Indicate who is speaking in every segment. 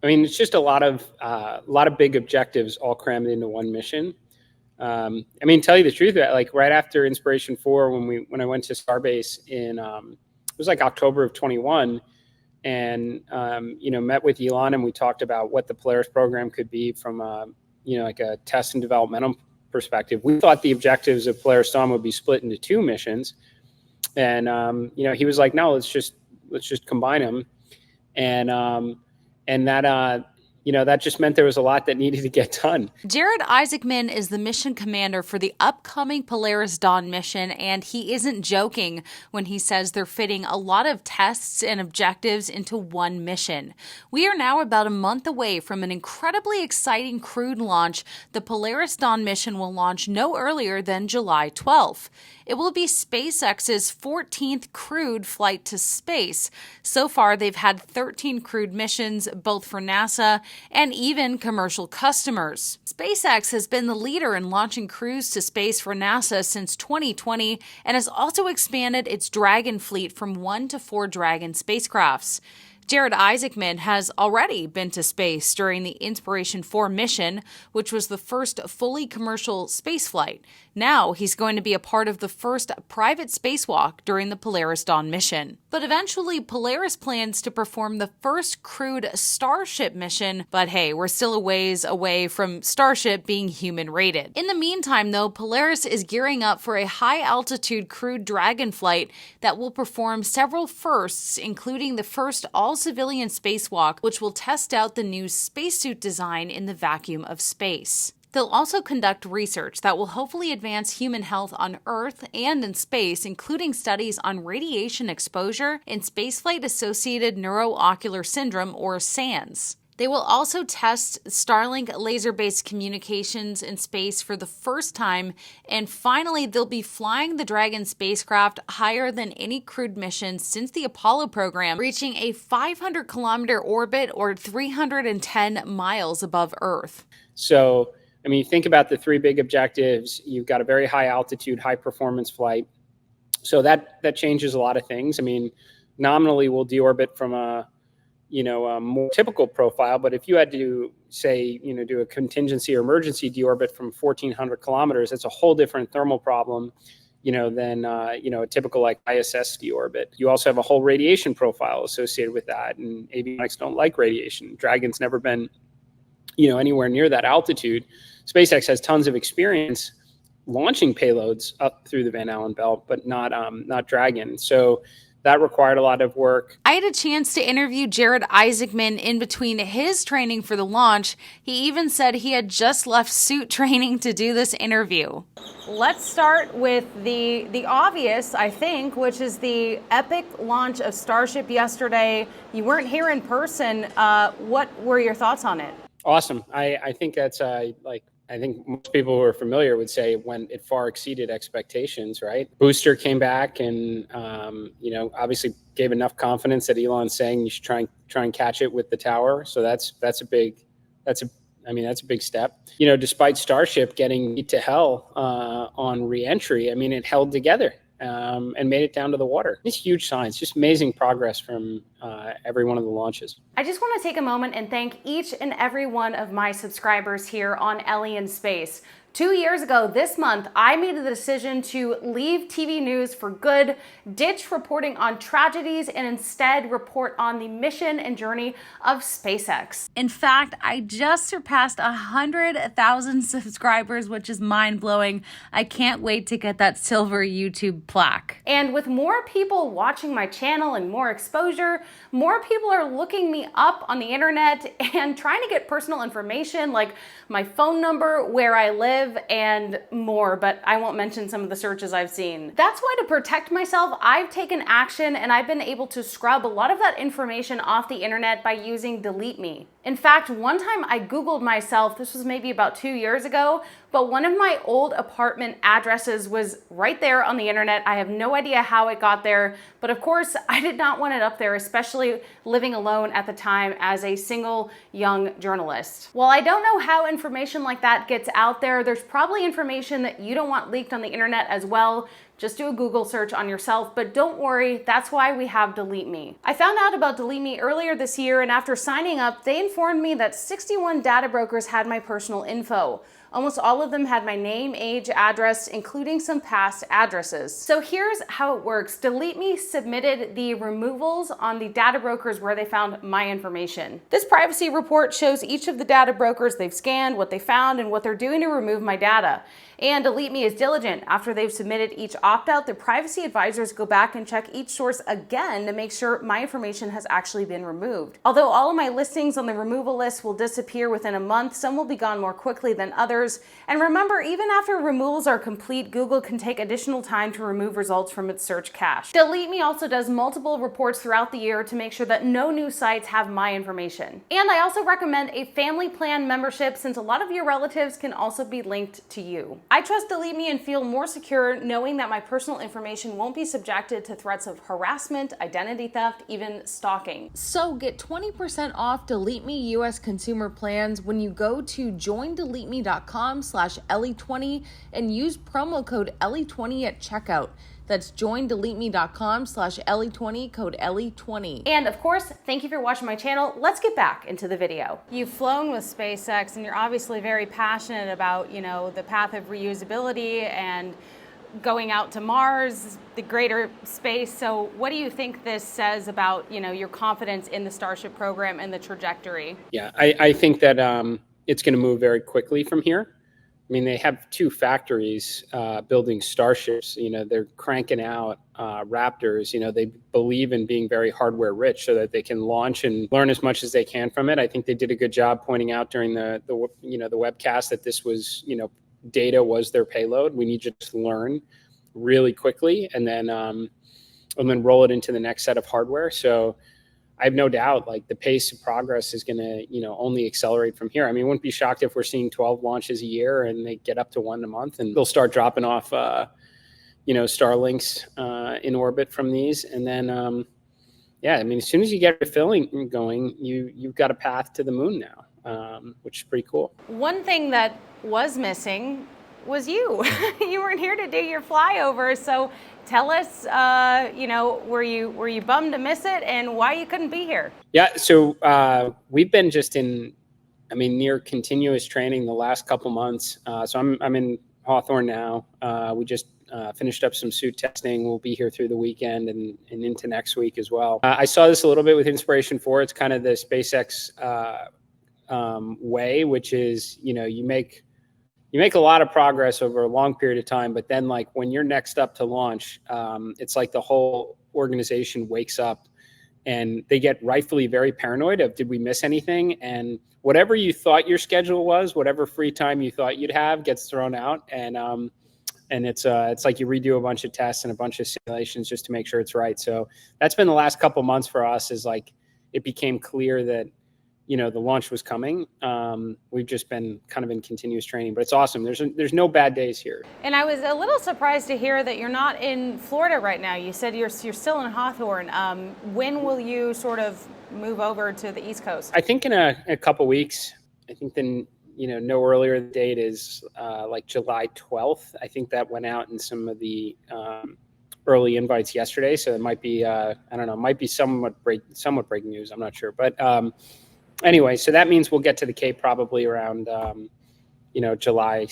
Speaker 1: I mean, it's just a lot of big objectives all crammed into one mission. I mean, tell you the truth, like right after Inspiration 4, when I went to Starbase it was like October of 21, and met with Elon, and we talked about what the Polaris program could be from like a test and developmental perspective. We thought the objectives of Polaris Dawn would be split into two missions, and he was like, no, let's just combine them, and that just meant there was a lot that needed to get done.
Speaker 2: Jared Isaacman is the mission commander for the upcoming Polaris Dawn mission, and he isn't joking when he says they're fitting a lot of tests and objectives into one mission. We are now about a month away from an incredibly exciting crewed launch. The Polaris Dawn mission will launch no earlier than July 12th. It will be SpaceX's 14th crewed flight to space. So far, they've had 13 crewed missions, both for NASA and even commercial customers. SpaceX has been the leader in launching crews to space for NASA since 2020 and has also expanded its Dragon fleet from 1 to 4 Dragon spacecrafts. Jared Isaacman has already been to space during the Inspiration 4 mission, which was the first fully commercial spaceflight. Now he's going to be a part of the first private spacewalk during the Polaris Dawn mission. But eventually, Polaris plans to perform the first crewed Starship mission, but hey, we're still a ways away from Starship being human-rated. In the meantime, though, Polaris is gearing up for a high-altitude crewed Dragon flight that will perform several firsts, including the first all-civilian spacewalk, which will test out the new spacesuit design in the vacuum of space. They'll also conduct research that will hopefully advance human health on Earth and in space, including studies on radiation exposure and spaceflight-associated neuroocular syndrome, or SANS. They will also test Starlink laser-based communications in space for the first time, and finally, they'll be flying the Dragon spacecraft higher than any crewed mission since the Apollo program, reaching a 500-kilometer orbit or 310 miles above Earth.
Speaker 1: So, I mean, you think about the three big objectives. You've got a very high altitude, high performance flight. So that changes a lot of things. I mean, nominally we'll deorbit from a more typical profile, but if you had to say, do a contingency or emergency deorbit from 1,400 kilometers, that's a whole different thermal problem, than a typical like ISS deorbit. You also have a whole radiation profile associated with that, and avionics don't like radiation. Dragon's never been, anywhere near that altitude. SpaceX has tons of experience launching payloads up through the Van Allen belt, but not Dragon. So that required a lot of work.
Speaker 2: I had a chance to interview Jared Isaacman in between his training for the launch. He even said he had just left suit training to do this interview. Let's start with the obvious, I think, which is the epic launch of Starship yesterday. You weren't here in person. What were your thoughts on it?
Speaker 1: Awesome. I think that's I think most people who are familiar would say when it far exceeded expectations, right? Booster came back and, obviously gave enough confidence that Elon's saying you should try and catch it with the tower. So that's a big step. Despite Starship getting to hell on reentry, I mean, it held together and made it down to the water. It's huge signs, just amazing progress from every one of the launches.
Speaker 3: I just want to take a moment and thank each and every one of my subscribers here on Ellie in Space. 2 years ago this month, I made the decision to leave TV news for good, ditch reporting on tragedies, and instead report on the mission and journey of SpaceX.
Speaker 2: In fact, I just surpassed 100,000 subscribers, which is mind-blowing. I can't wait to get that silver YouTube plaque.
Speaker 3: And with more people watching my channel and more exposure, more people are looking me up on the internet and trying to get personal information like my phone number, where I live, and more, but I won't mention some of the searches I've seen. That's why, to protect myself, I've taken action and I've been able to scrub a lot of that information off the internet by using Delete Me. In fact, one time I Googled myself, this was maybe about 2 years ago, but one of my old apartment addresses was right there on the internet. I have no idea how it got there, but of course I did not want it up there, especially living alone at the time as a single young journalist. While I don't know how information like that gets out there, there's probably information that you don't want leaked on the internet as well. Just do a Google search on yourself, but don't worry, that's why we have Delete Me. I found out about Delete Me earlier this year, and after signing up, they informed me that 61 data brokers had my personal info. Almost all of them had my name, age, address, including some past addresses. So here's how it works. Delete Me submitted the removals on the data brokers where they found my information. This privacy report shows each of the data brokers they've scanned, what they found, and what they're doing to remove my data. And Delete Me is diligent. After they've submitted each opt-out, the privacy advisors go back and check each source again to make sure my information has actually been removed. Although all of my listings on the removal list will disappear within a month, some will be gone more quickly than others. And remember, even after removals are complete, Google can take additional time to remove results from its search cache. Delete Me also does multiple reports throughout the year to make sure that no new sites have my information. And I also recommend a family plan membership, since a lot of your relatives can also be linked to you. I trust Delete Me and feel more secure knowing that my personal information won't be subjected to threats of harassment, identity theft, even stalking.
Speaker 2: So get 20% off Delete Me US consumer plans when you go to joindeleteme.com/Ellie20 and use promo code Ellie20 at checkout. That's joindeleteme.com/Ellie20, code Ellie20.
Speaker 3: And of course, thank you for watching my channel. Let's get back into the video. You've flown with SpaceX and you're obviously very passionate about, the path of reusability and going out to Mars, the greater space. So what do you think this says about, your confidence in the Starship program and the trajectory?
Speaker 1: Yeah, I think that it's going to move very quickly from here. I mean, they have two factories building Starships. They're cranking out Raptors. They believe in being very hardware rich so that they can launch and learn as much as they can from it. I think they did a good job pointing out during the webcast that this was, data was their payload. We need you to learn really quickly and then roll it into the next set of hardware. So I have no doubt, like, the pace of progress is going to, only accelerate from here. I mean, wouldn't be shocked if we're seeing 12 launches a year and they get up to one a month, and they'll start dropping off, Starlinks in orbit from these. And then, I mean, as soon as you get refilling going, you've got a path to the moon now, which is pretty cool.
Speaker 3: One thing that was missing was you. You weren't here to do your flyover. So tell us, were you bummed to miss it, and why you couldn't be here?
Speaker 1: Yeah, so we've been just in, near continuous training the last couple months. So I'm in Hawthorne now. We just finished up some suit testing. We'll be here through the weekend and into next week as well. I saw this a little bit with Inspiration 4. It's kind of the SpaceX way, which is, you make a lot of progress over a long period of time, but then, like, when you're next up to launch, it's like the whole organization wakes up and they get rightfully very paranoid of, did we miss anything? And whatever you thought your schedule was, whatever free time you thought you'd have, gets thrown out. And it's like you redo a bunch of tests and a bunch of simulations just to make sure it's right. So that's been the last couple months for us, is like, it became clear that, the launch was coming. We've just been kind of in continuous training, but it's awesome. There's no bad days here.
Speaker 3: And I was a little surprised to hear that you're not in Florida right now. You said you're still in Hawthorne. When will you sort of move over to the East Coast?
Speaker 1: I think in a couple weeks. I think then, no earlier the date is like July 12th. I think that went out in some of the early invites yesterday. So it might be, I don't know, it might be somewhat breaking news. I'm not sure, but anyway, so that means we'll get to the Cape probably around, July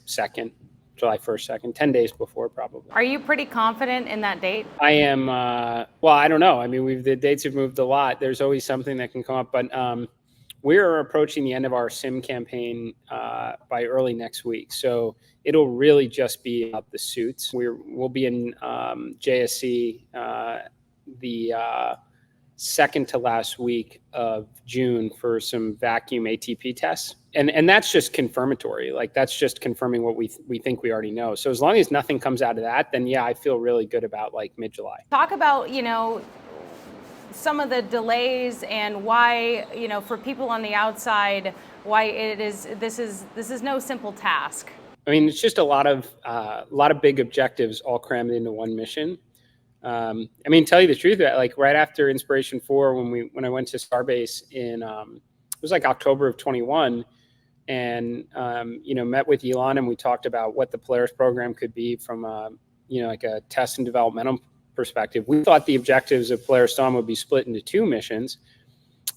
Speaker 1: 2nd, July 1st, 2nd, 10 days before probably.
Speaker 3: Are you pretty confident in that date?
Speaker 1: I am, well, I don't know. I mean, the dates have moved a lot. There's always something that can come up, but we're approaching the end of our sim campaign by early next week. So it'll really just be about the suits. We'll be in JSC the second to last week of June for some vacuum ATP tests. And that's just confirmatory. Like, that's just confirming what we think we already know. So as long as nothing comes out of that, then yeah, I feel really good about like mid-July.
Speaker 3: Talk about, some of the delays and why, for people on the outside, why this is no simple task.
Speaker 1: I mean, it's just a lot of big objectives all crammed into one mission. Tell you the truth, like right after Inspiration 4, when I went to Starbase in, it was like October of 21, and, met with Elon, and we talked about what the Polaris program could be from a like a test and developmental perspective. We thought the objectives of Polaris Dawn would be split into 2 missions,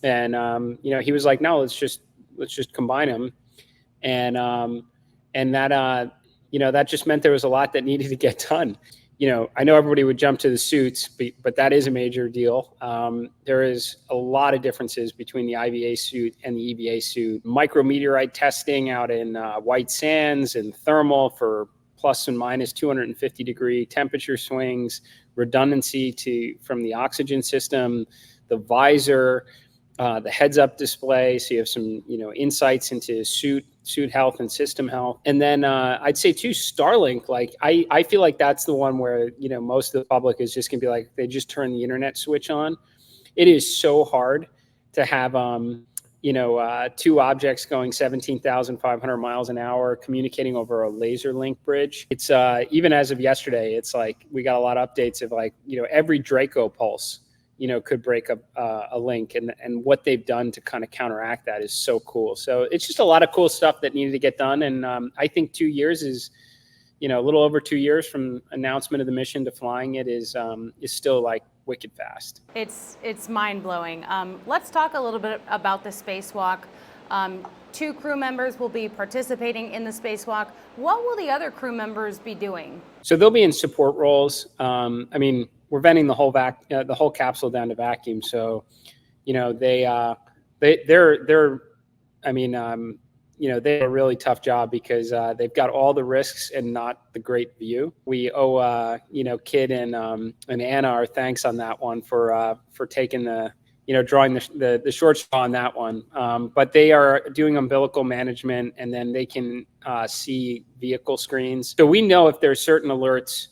Speaker 1: and he was like, no, let's just combine them, and that that just meant there was a lot that needed to get done. I know everybody would jump to the suits, but that is a major deal. There is a lot of differences between the IVA suit and the EVA suit. Micrometeorite testing out in White Sands and thermal for plus and minus 250 degree temperature swings, redundancy from the oxygen system, the visor, the heads-up display, so you have some insights into suit health and system health. And then I'd say too, Starlink, like I feel like that's the one where most of the public is just gonna be like, they just turn the internet switch on. It is so hard to have 2 objects going 17,500 miles an hour communicating over a laser link bridge. It's even as of yesterday, it's like we got a lot of updates of like every Draco pulse could break a link, and what they've done to kind of counteract that is so cool. So it's just a lot of cool stuff that needed to get done. And I think 2 years is, a little over 2 years from announcement of the mission to flying it is still like wicked fast.
Speaker 3: It's mind blowing. Let's talk a little bit about the spacewalk. 2 crew members will be participating in the spacewalk. What will the other crew members be doing?
Speaker 1: So they'll be in support roles. We're venting the whole capsule down to vacuum. So, they have a really tough job because they've got all the risks and not the great view. We owe Kid and Anna our thanks on that one for taking drawing the short straw on that one. But they are doing umbilical management, and then they can see vehicle screens. So we know if there's certain alerts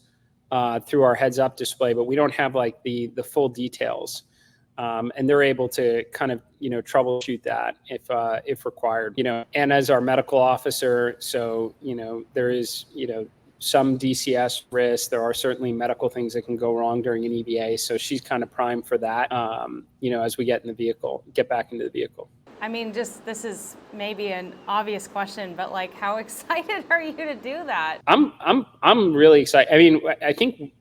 Speaker 1: through our heads-up display, but we don't have like the full details, and they're able to kind of troubleshoot that if required. And as our medical officer, so there is some DCS risk. There are certainly medical things that can go wrong during an EVA, so she's kind of primed for that. As we get back into the vehicle.
Speaker 3: This is maybe an obvious question, but like, how excited are you to do that?
Speaker 1: I'm really excited. I think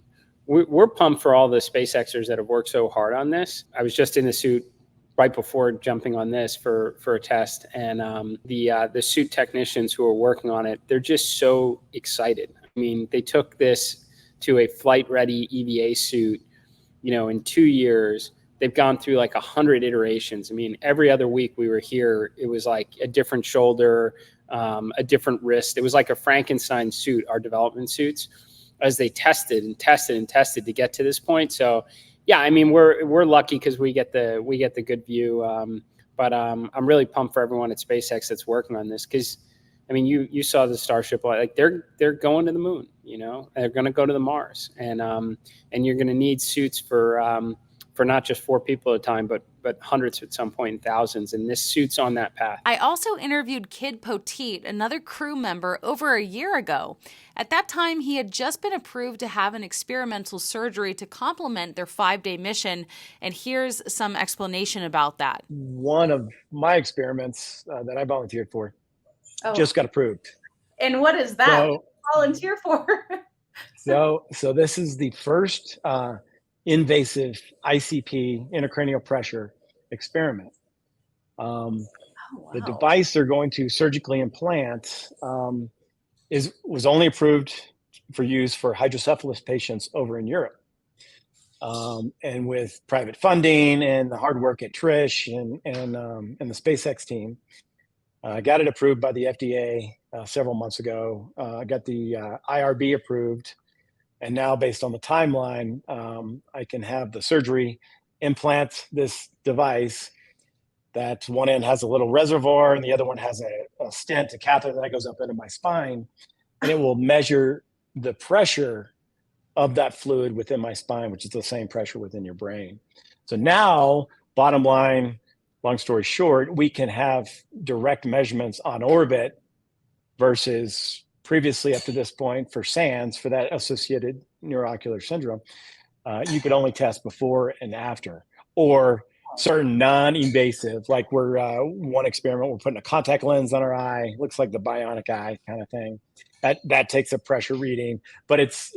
Speaker 1: we're pumped for all the SpaceXers that have worked so hard on this. I was just in the suit right before jumping on this for a test, and the suit technicians who are working on it, they're just so excited. They took this to a flight-ready EVA suit, in 2 years. They've gone through like 100 iterations. Every other week we were here, it was like a different shoulder, a different wrist. It was like a Frankenstein suit, our development suits, as they tested and tested and tested to get to this point. So, yeah, we're lucky because we get the good view. But I'm really pumped for everyone at SpaceX that's working on this because, you saw the Starship, like they're going to the moon. They're going to go to the Mars, and you're going to need suits for not just 4 people at a time, but hundreds at some point, and thousands. And this suit's on that path.
Speaker 2: I also interviewed Kid Poteet, another crew member, over a year ago. At that time, he had just been approved to have an experimental surgery to complement their 5-day mission. And here's some explanation about that.
Speaker 4: One of my experiments that I volunteered for just got approved.
Speaker 3: And what is that? Volunteer for?
Speaker 4: So this is the first invasive ICP, intracranial pressure experiment. The device they're going to surgically implant was only approved for use for hydrocephalus patients over in Europe. And with private funding and the hard work at Trish and the SpaceX team, I got it approved by the FDA several months ago. I got the IRB approved. And now, based on the timeline, I can have the surgery implant this device that one end has a little reservoir and the other one has a stent, a catheter that goes up into my spine, and it will measure the pressure of that fluid within my spine, which is the same pressure within your brain. So now, bottom line, long story short, we can have direct measurements on orbit versus previously up to this point for SANS, for that associated neuroocular syndrome, you could only test before and after, or certain non-invasive, like one experiment, we're putting a contact lens on our eye, looks like the bionic eye kind of thing. That takes a pressure reading, but it's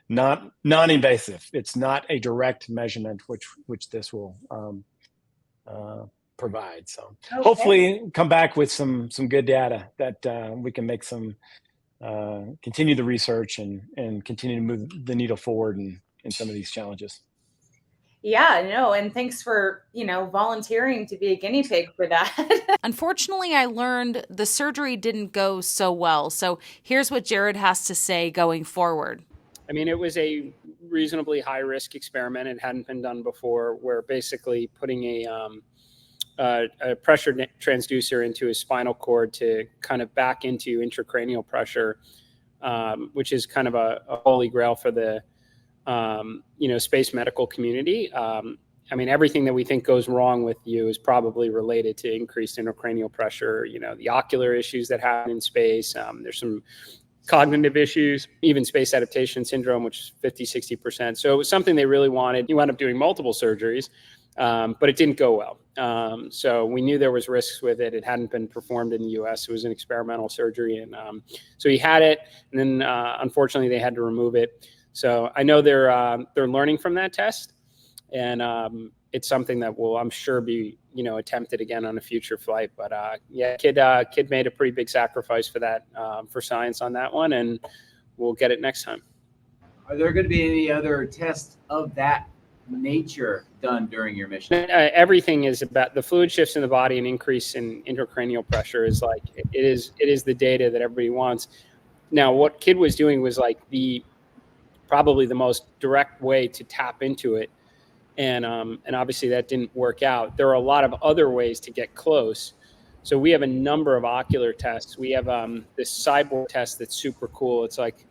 Speaker 4: non-invasive. It's not a direct measurement, which this will provide. So hopefully come back with some good data that we can make some continue the research and continue to move the needle forward in some of these challenges.
Speaker 5: Yeah, no, and thanks for, volunteering to be a guinea pig for that.
Speaker 2: Unfortunately, I learned the surgery didn't go so well. So here's what Jared has to say going forward.
Speaker 1: I mean, it was a reasonably high risk experiment. It hadn't been done before, where basically putting a pressure transducer into his spinal cord to kind of back into intracranial pressure, which is kind of a holy grail for the space medical community. I mean, everything that we think goes wrong with you is probably related to increased intracranial pressure. The ocular issues that happen in space. There's some cognitive issues, even space adaptation syndrome, which is 50-60%. So it was something they really wanted. He wound up doing multiple surgeries, but it didn't go well. So we knew there was risks with it. It hadn't been performed in the US. It was an experimental surgery. And so he had it, and then unfortunately they had to remove it. So I know they're learning from that test, and it's something that will, I'm sure, be attempted again on a future flight. But kid made a pretty big sacrifice for that, for science on that one, and we'll get it next time.
Speaker 6: Are there going to be any other tests of that nature done during your mission?
Speaker 1: Everything is about the fluid shifts in the body and increase in intracranial pressure is like it is the data that everybody wants. Now, what Kid was doing was like probably the most direct way to tap into it. And obviously that didn't work out. There are a lot of other ways to get close. So we have a number of ocular tests. We have this cyborg test that's super cool. It's like,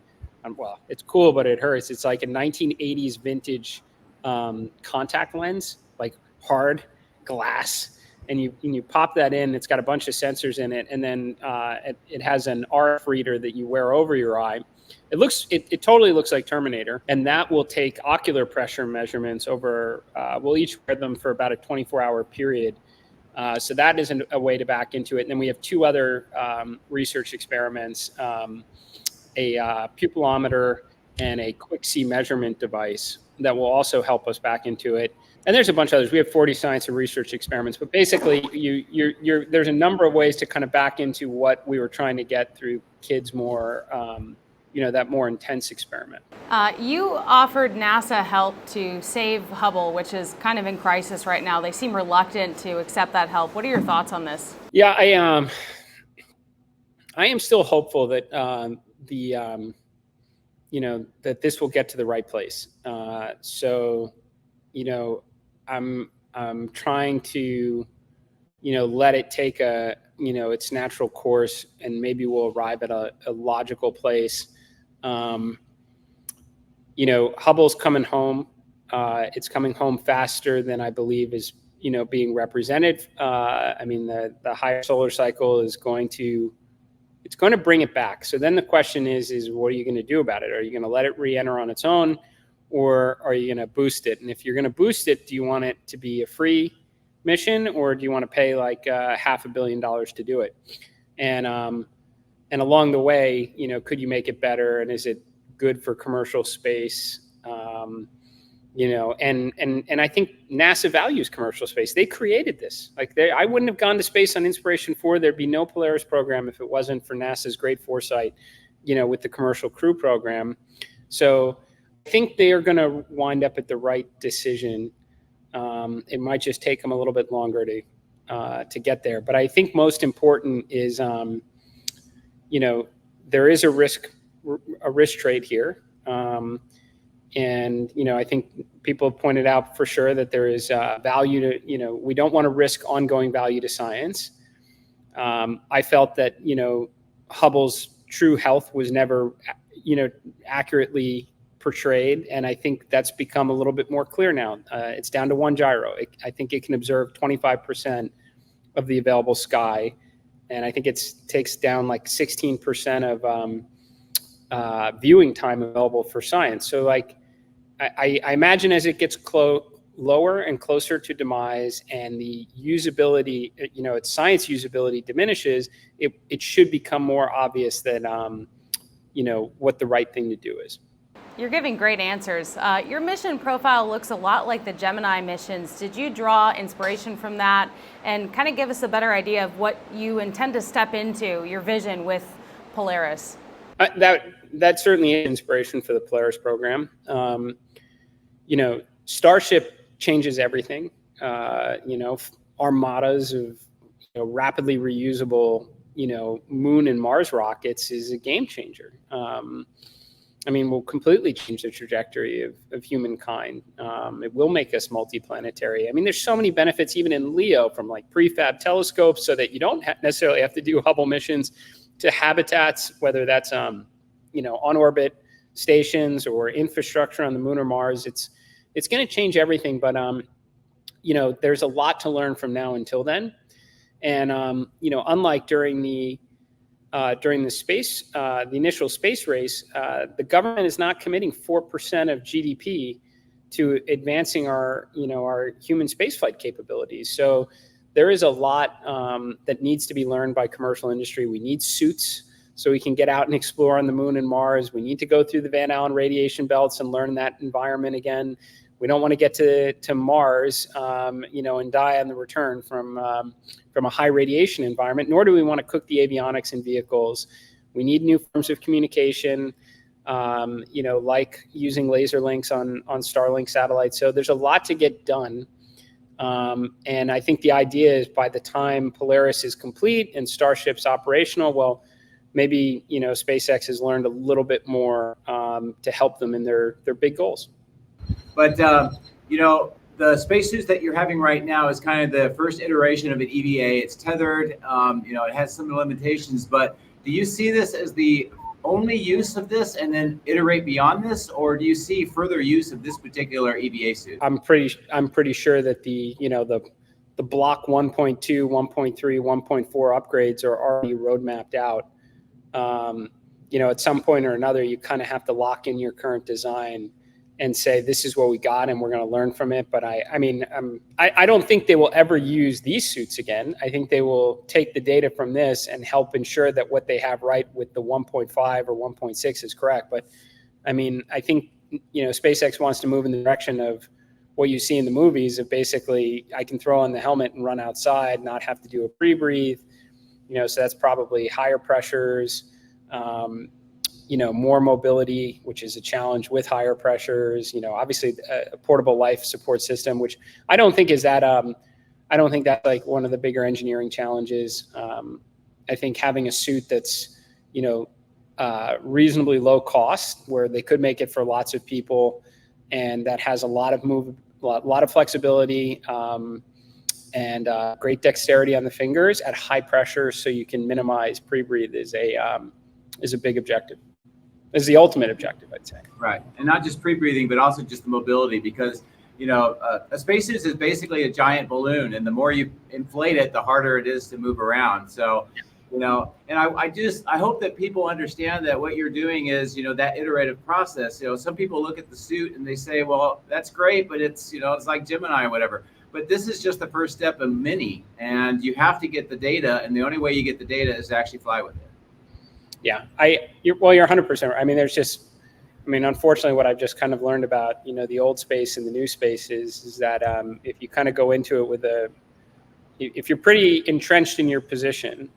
Speaker 1: it's cool, but it hurts. It's like a 1980s vintage contact lens, like hard glass. And you pop that in. It's got a bunch of sensors in it. And then it has an RF reader that you wear over your eye. It totally looks like Terminator, and that will take ocular pressure measurements over. We'll each wear them for about a 24-hour period. So that is a way to back into it. And then we have two other research experiments: a pupillometer and a quick see measurement device that will also help us back into it. And there's a bunch of others. We have 40 science and research experiments, but basically, there's a number of ways to kind of back into what we were trying to get through Kid's more. That more intense experiment.
Speaker 3: You offered NASA help to save Hubble, which is kind of in crisis right now. They seem reluctant to accept that help. What are your thoughts on this?
Speaker 1: Yeah, I am still hopeful that that this will get to the right place. I'm trying to let it take its natural course, and maybe we'll arrive at a logical place. Hubble's coming home. It's coming home faster than I believe is, being represented. The higher solar cycle is going to bring it back. So then the question is what are you going to do about it? Are you going to let it re-enter on its own, or are you going to boost it? And if you're going to boost it, do you want it to be a free mission, or do you want to pay like $500 million to do it? And along the way, could you make it better? And is it good for commercial space? And I think NASA values commercial space. They created this. I wouldn't have gone to space on Inspiration 4. There'd be no Polaris program if it wasn't for NASA's great foresight, with the Commercial Crew program. So I think they are going to wind up at the right decision. It might just take them a little bit longer to get there. But I think most important is, there is a risk trade here. I think people have pointed out for sure that there is value to, we don't want to risk ongoing value to science. I felt that, Hubble's true health was never, accurately portrayed. And I think that's become a little bit more clear now. It's down to one gyro. I think it can observe 25% of the available sky. And I think it takes down like 16% of viewing time available for science. So I imagine as it gets lower and closer to demise, and the usability, its science usability diminishes, it should become more obvious that, what the right thing to do is.
Speaker 3: You're giving great answers. Your mission profile looks a lot like the Gemini missions. Did you draw inspiration from that and kind of give us a better idea of what you intend to step into, your vision with Polaris?
Speaker 1: That certainly is inspiration for the Polaris program. Starship changes everything. Armadas of rapidly reusable moon and Mars rockets is a game changer. Will completely change the trajectory of humankind. It will make us multiplanetary. There's so many benefits even in LEO, from like prefab telescopes so that you don't necessarily have to do Hubble missions, to habitats, whether that's on orbit stations or infrastructure on the moon or Mars. It's going to change everything, but there's a lot to learn from now until then. And unlike during the initial space race, the government is not committing 4% of GDP to advancing our human spaceflight capabilities. So there is a lot that needs to be learned by commercial industry. We need suits so we can get out and explore on the moon and Mars. We need to go through the Van Allen radiation belts and learn that environment again. We don't want to get to Mars, and die on the return from a high radiation environment. Nor do we want to cook the avionics in vehicles. We need new forms of communication, like using laser links on Starlink satellites. So there's a lot to get done. And I think the idea is by the time Polaris is complete and Starship's operational, well, maybe SpaceX has learned a little bit more to help them in their big goals.
Speaker 6: But, the spacesuits that you're having right now is kind of the first iteration of an EVA. It's tethered, it has some limitations, but do you see this as the only use of this and then iterate beyond this? Or do you see further use of this particular EVA suit?
Speaker 1: I'm pretty sure that the block 1.2, 1.3, 1.4 upgrades are already roadmapped out. At some point or another, you kind of have to lock in your current design and say, this is what we got and we're going to learn from it. But I don't think they will ever use these suits again. I think they will take the data from this and help ensure that what they have right with the 1.5 or 1.6 is correct. But I think, SpaceX wants to move in the direction of what you see in the movies of basically, I can throw on the helmet and run outside, not have to do a pre-breathe, so that's probably higher pressures, more mobility, which is a challenge with higher pressures, obviously a portable life support system, which I don't think is that, I don't think that's like one of the bigger engineering challenges. I think having a suit that's, reasonably low cost, where they could make it for lots of people, and that has a lot of flexibility, and great dexterity on the fingers at high pressure, so you can minimize pre-breathe is a big objective. Is the ultimate objective, I'd say.
Speaker 6: Right, and not just pre-breathing, but also just the mobility, because a spacesuit is basically a giant balloon, and the more you inflate it, the harder it is to move around. So, and I hope that people understand that what you're doing is, that iterative process. Some people look at the suit and they say, well, that's great, but it's, it's like Gemini or whatever. But this is just the first step of many, and you have to get the data, and the only way you get the data is to actually fly with it.
Speaker 1: Yeah, you're 100% right. There's just, unfortunately, what I've just kind of learned about, the old space and the new space is that if you kind of go into it if you're pretty entrenched in your position,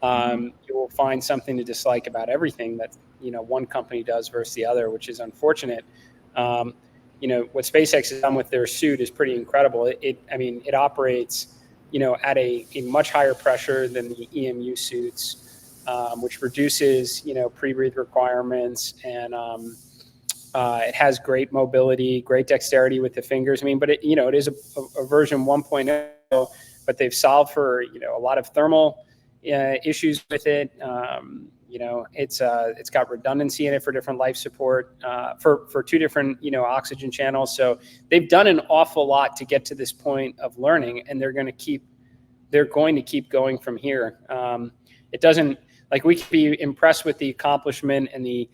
Speaker 1: you will find something to dislike about everything that, one company does versus the other, which is unfortunate. What SpaceX has done with their suit is pretty incredible. It operates, at a much higher pressure than the EMU suits. Which reduces, pre-breathe requirements, and it has great mobility, great dexterity with the fingers. But it is a version 1.0, but they've solved for, a lot of thermal issues with it. It's got redundancy in it for different life support, for two different, oxygen channels. So they've done an awful lot to get to this point of learning, and they're going to keep going from here. It doesn't, like, we can be impressed with the accomplishment and the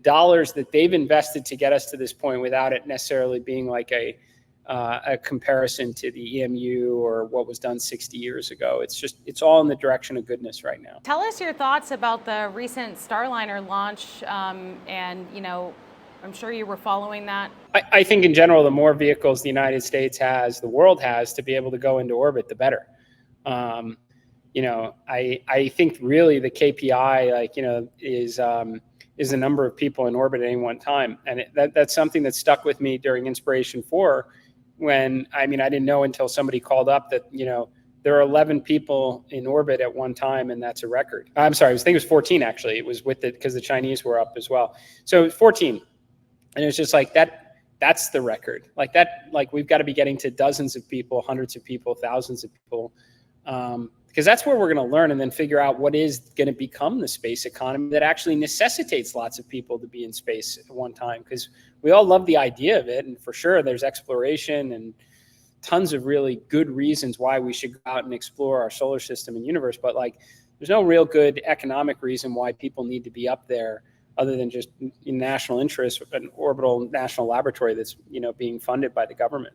Speaker 1: dollars that they've invested to get us to this point without it necessarily being like a comparison to the EMU or what was done 60 years ago. It's all in the direction of goodness right now.
Speaker 3: Tell us your thoughts about the recent Starliner launch, and I'm sure you were following that.
Speaker 1: I think in general, the more vehicles the United States has, the world has to be able to go into orbit, the better. I think really the KPI, is the number of people in orbit at any one time. And that's something that stuck with me during Inspiration 4 when, I didn't know until somebody called up that, there are 11 people in orbit at one time, and that's a record. I'm sorry, I think it was 14, actually. It was with it because the Chinese were up as well. So 14. And it's just like that's the record. We've got to be getting to dozens of people, hundreds of people, thousands of people, because that's where we're going to learn and then figure out what is going to become the space economy that actually necessitates lots of people to be in space at one time. Because we all love the idea of it, and for sure there's exploration and tons of really good reasons why we should go out and explore our solar system and universe. But there's no real good economic reason why people need to be up there other than just in national interest, an orbital national laboratory that's, being funded by the government.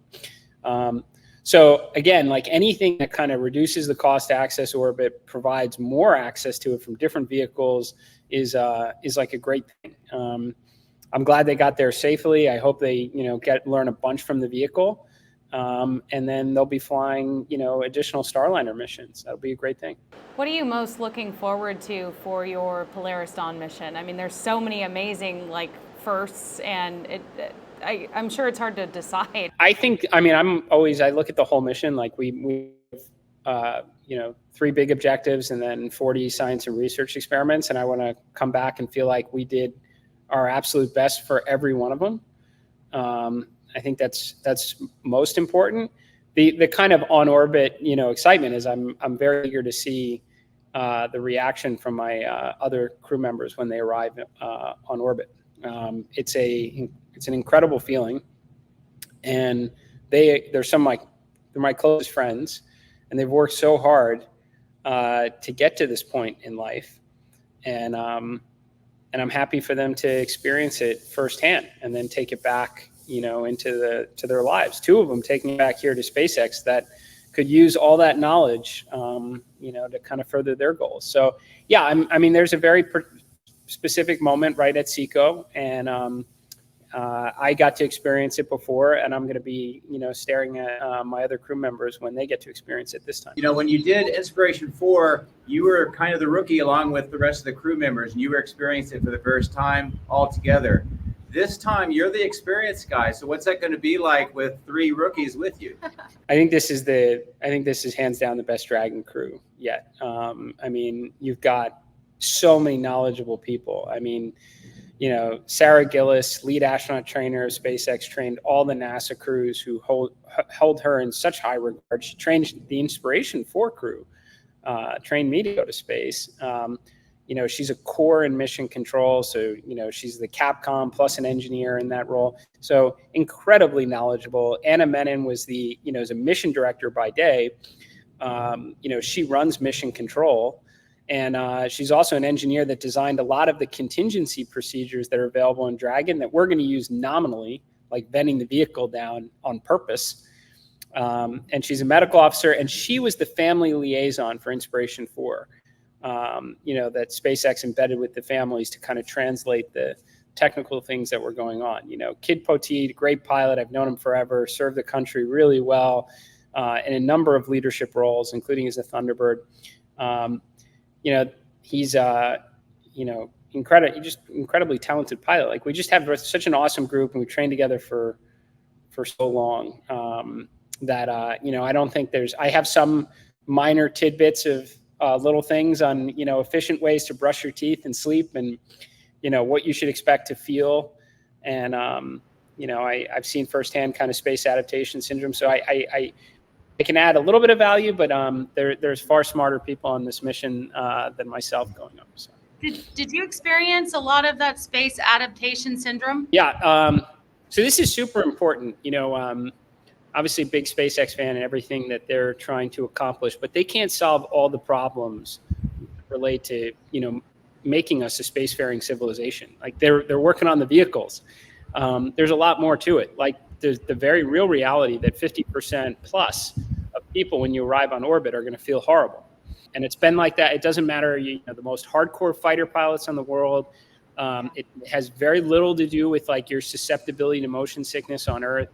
Speaker 1: So again, anything that kind of reduces the cost to access orbit, provides more access to it from different vehicles is a great thing. I'm glad they got there safely. I hope they, learn a bunch from the vehicle. And then they'll be flying, additional Starliner missions. That'll be a great thing.
Speaker 3: What are you most looking forward to for your Polaris Dawn mission? There's so many amazing firsts, and I'm sure it's hard to decide.
Speaker 1: I think, I look at the whole mission, we have, 3 big objectives and then 40 science and research experiments. And I want to come back and feel like we did our absolute best for every one of them. I think that's most important. The kind of on orbit, excitement is I'm very eager to see the reaction from my other crew members when they arrive on orbit. It's an incredible feeling, and they're my closest friends, and they've worked so hard to get to this point in life, and I'm happy for them to experience it firsthand and then take it back, into their lives. 2 of them taking it back here to SpaceX that could use all that knowledge, to kind of further their goals. So yeah, there's a very specific moment right at SECO, and I got to experience it before, and I'm going to be, staring at my other crew members when they get to experience it this time.
Speaker 6: When you did Inspiration 4, you were kind of the rookie along with the rest of the crew members, and you were experiencing it for the first time all together. This time, you're the experienced guy. So what's that going to be like with 3 rookies with you?
Speaker 1: I think this is hands down the best Dragon crew yet. You've got so many knowledgeable people. Sarah Gillis, lead astronaut trainer, SpaceX, trained all the NASA crews who held her in such high regard. She trained the Inspiration 4 crew, trained me to go to space. She's a core in mission control. So, she's the Capcom plus an engineer in that role. So incredibly knowledgeable. Anna Menon was is a mission director by day. She runs mission control. And she's also an engineer that designed a lot of the contingency procedures that are available in Dragon that we're going to use nominally, like bending the vehicle down on purpose. And she's a medical officer, and she was the family liaison for Inspiration 4. That SpaceX embedded with the families to kind of translate the technical things that were going on. Kid Poteet, great pilot. I've known him forever, served the country really well in a number of leadership roles, including as a Thunderbird. He's incredibly talented pilot. We just have such an awesome group, and we trained together for so long that I don't think I have some minor tidbits of little things on, efficient ways to brush your teeth and sleep, and, what you should expect to feel. And, I've seen firsthand kind of space adaptation syndrome. So I can add a little bit of value, but there's far smarter people on this mission than myself going up. So.
Speaker 2: Did you experience a lot of that space adaptation syndrome?
Speaker 1: Yeah. So this is super important. Obviously big SpaceX fan and everything that they're trying to accomplish, but they can't solve all the problems that relate to, making us a spacefaring civilization. They're working on the vehicles. There's a lot more to it. There's the very real reality that 50% plus of people when you arrive on orbit are going to feel horrible. And it's been like that. It doesn't matter, the most hardcore fighter pilots in the world, It has very little to do with like your susceptibility to motion sickness on Earth.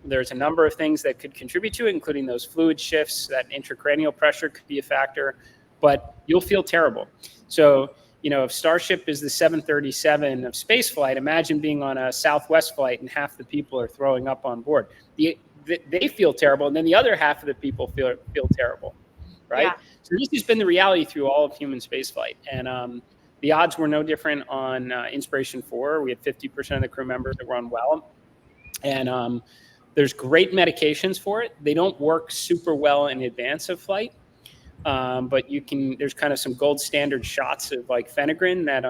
Speaker 1: There's a number of things that could contribute to it, including those fluid shifts. That intracranial pressure could be a factor, but you'll feel terrible. So, if Starship is the 737 of space flight, imagine being on a Southwest flight and half the people are throwing up on board. They feel terrible, and then the other half of the people feel terrible, right?
Speaker 5: Yeah.
Speaker 1: So this has been the reality through all of human space flight. And the odds were no different on Inspiration 4. We had 50% of the crew members that were unwell. And there's great medications for it. They don't work super well in advance of flight. But there's kind of some gold standard shots of like Phenegrin that,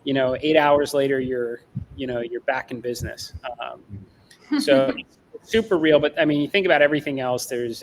Speaker 1: 8 hours later, you're back in business. So it's super real. But I mean, you think about everything else. There's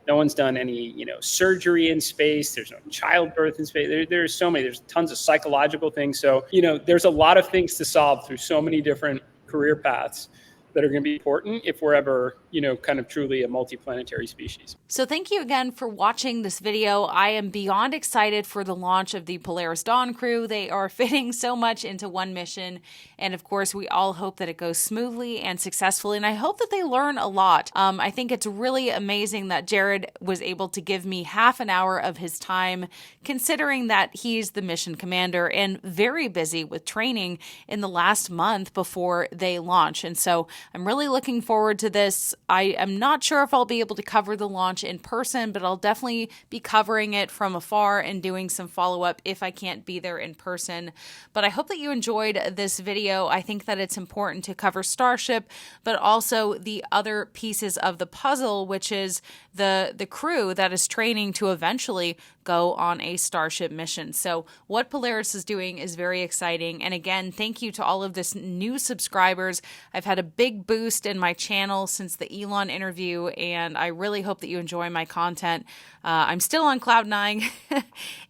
Speaker 1: no one's done any, surgery in space. There's no childbirth in space. There's so many. There's tons of psychological things. So, there's a lot of things to solve through so many different career paths that are going to be important if we're ever, kind of truly a multiplanetary species.
Speaker 2: So thank you again for watching this video. I am beyond excited for the launch of the Polaris Dawn crew. They are fitting so much into one mission. And of course, we all hope that it goes smoothly and successfully. And I hope that they learn a lot. I think it's really amazing that Jared was able to give me half an hour of his time, considering that he's the mission commander and very busy with training in the last month before they launch. And so I'm really looking forward to this. I am not sure if I'll be able to cover the launch in person, but I'll definitely be covering it from afar and doing some follow-up if I can't be there in person. But I hope that you enjoyed this video. I think that it's important to cover Starship, but also the other pieces of the puzzle, which is the crew that is training to eventually go on a Starship mission. So what Polaris is doing is very exciting. And again, thank you to all of this new subscribers. I've had a big boost in my channel since the Elon interview, and I really hope that you enjoy my content. I'm still on cloud nine,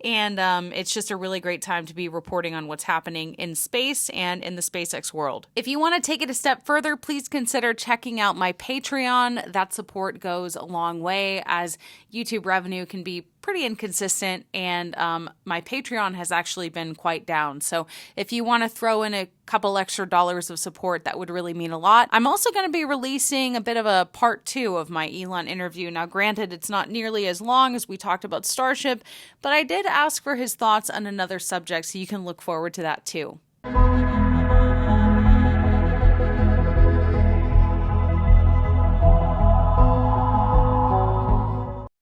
Speaker 2: and it's just a really great time to be reporting on what's happening in space and in the SpaceX world. If you want to take it a step further, please consider checking out my Patreon. That support goes a long way, as YouTube revenue can be pretty inconsistent, and my Patreon has actually been quite down. So if you want to throw in a couple extra dollars of support, that would really mean a lot. I'm also going to be releasing a bit of a part 2 of my Elon interview. Now, granted, it's not nearly as long as we talked about Starship, but I did ask for his thoughts on another subject, so you can look forward to that too.